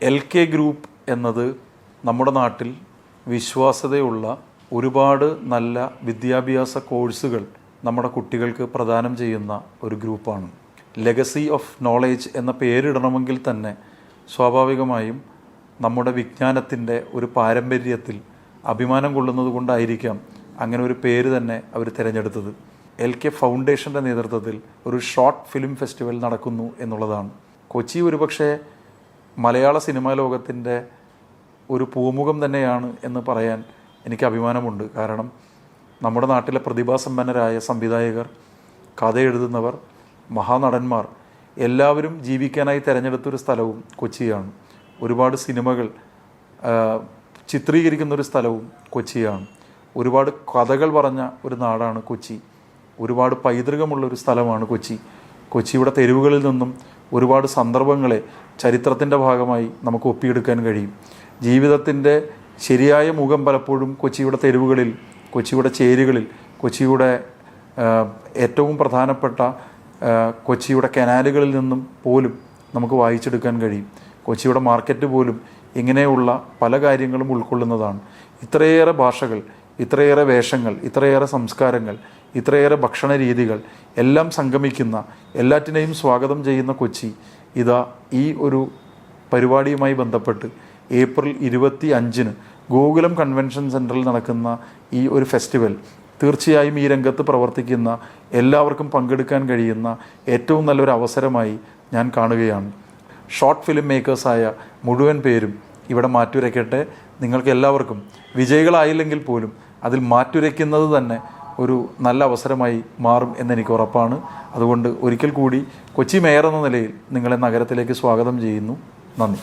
LK group എന്നത് നമ്മുടെ നാട്ടിൽ വിശ്വാസ്യതയുള്ള ഒരുപാട് നല്ല വിദ്യാഭ്യാസ കോഴ്സുകൾ നമ്മുടെ കുട്ടികൾക്ക് പ്രദാനം ചെയ്യുന്ന ഒരു ഗ്രൂപ്പാണ്. ലെഗസി ഓഫ് നോളേജ് എന്ന പേരിടണമെങ്കിൽ തന്നെ സ്വാഭാവികമായും നമ്മുടെ വിജ്ഞാനത്തിൻ്റെ ഒരു പാരമ്പര്യത്തിൽ അഭിമാനം കൊള്ളുന്നത് കൊണ്ടായിരിക്കാം അങ്ങനെ ഒരു പേര് തന്നെ അവർ തിരഞ്ഞെടുത്തത്. LK ഫൗണ്ടേഷൻ്റെ നേതൃത്വത്തിൽ ഒരു ഷോർട്ട് ഫിലിം ഫെസ്റ്റിവൽ നടക്കുന്നു എന്നുള്ളതാണ്. കൊച്ചി ഒരുപക്ഷെ മലയാള സിനിമാ ലോകത്തിൻ്റെ ഒരു പൂമുഖം തന്നെയാണ് എന്ന് പറയാൻ എനിക്ക് അഭിമാനമുണ്ട്. കാരണം നമ്മുടെ നാട്ടിലെ പ്രതിഭാസമ്പന്നരായ സംവിധായകർ, കഥ എഴുതുന്നവർ, മഹാനടന്മാർ എല്ലാവരും ജീവിക്കാനായി തിരഞ്ഞെടുത്തൊരു സ്ഥലവും കൊച്ചിയാണ്. ഒരുപാട് സിനിമകൾ ചിത്രീകരിക്കുന്നൊരു സ്ഥലവും കൊച്ചിയാണ്. ഒരുപാട് കഥകൾ പറഞ്ഞ ഒരു നാടാണ് കൊച്ചി. ഒരുപാട് പൈതൃകമുള്ളൊരു സ്ഥലമാണ് കൊച്ചി. കൊച്ചിയുടെ തെരുവുകളിൽ നിന്നും ഒരുപാട് സന്ദർഭങ്ങളെ ചരിത്രത്തിൻ്റെ ഭാഗമായി നമുക്ക് ഒപ്പിയെടുക്കാൻ കഴിയും. ജീവിതത്തിൻ്റെ ശരിയായ മുഖം പലപ്പോഴും കൊച്ചിയുടെ തെരുവുകളിൽ, കൊച്ചിയുടെ ചേരികളിൽ, കൊച്ചിയുടെ ഏറ്റവും പ്രധാനപ്പെട്ട കൊച്ചിയുടെ കനാലുകളിൽ നിന്നും പോലും നമുക്ക് വായിച്ചെടുക്കാൻ കഴിയും. കൊച്ചിയുടെ മാർക്കറ്റ് പോലും ഇങ്ങനെയുള്ള പല കാര്യങ്ങളും ഉൾക്കൊള്ളുന്നതാണ്. ഇത്രയേറെ ഭാഷകൾ, ഇത്രയേറെ വേഷങ്ങൾ, ഇത്രയേറെ സംസ്കാരങ്ങൾ, ഇത്രയേറെ ഭക്ഷണ രീതികൾ എല്ലാം സംഗമിക്കുന്ന, എല്ലാറ്റിനെയും സ്വാഗതം ചെയ്യുന്ന കൊച്ചി ഇതാ ഈ ഒരു പരിപാടിയുമായി ബന്ധപ്പെട്ട് ഏപ്രിൽ 25-ന് ഗോകുലം കൺവെൻഷൻ സെൻറ്ററിൽ നടക്കുന്ന ഈ ഒരു ഫെസ്റ്റിവൽ തീർച്ചയായും ഈ രംഗത്ത് പ്രവർത്തിക്കുന്ന എല്ലാവർക്കും പങ്കെടുക്കാൻ കഴിയുന്ന ഏറ്റവും നല്ലൊരു അവസരമായി ഞാൻ കാണുകയാണ്. ഷോർട്ട് ഫിലിം മേക്കേഴ്സായ മുഴുവൻ പേരും ഇവിടെ മാറ്റുരയ്ക്കട്ടെ. നിങ്ങൾക്ക് എല്ലാവർക്കും വിജയികളായില്ലെങ്കിൽ പോലും അതിൽ മാറ്റുരയ്ക്കുന്നത് തന്നെ ഒരു നല്ല അവസരമായി മാറും എന്നെനിക്ക് ഉറപ്പാണ്. അതുകൊണ്ട് ഒരിക്കൽ കൂടി കൊച്ചി മേയർ എന്ന നിലയിൽ നിങ്ങളെ നഗരത്തിലേക്ക് സ്വാഗതം ചെയ്യുന്നു. നന്ദി.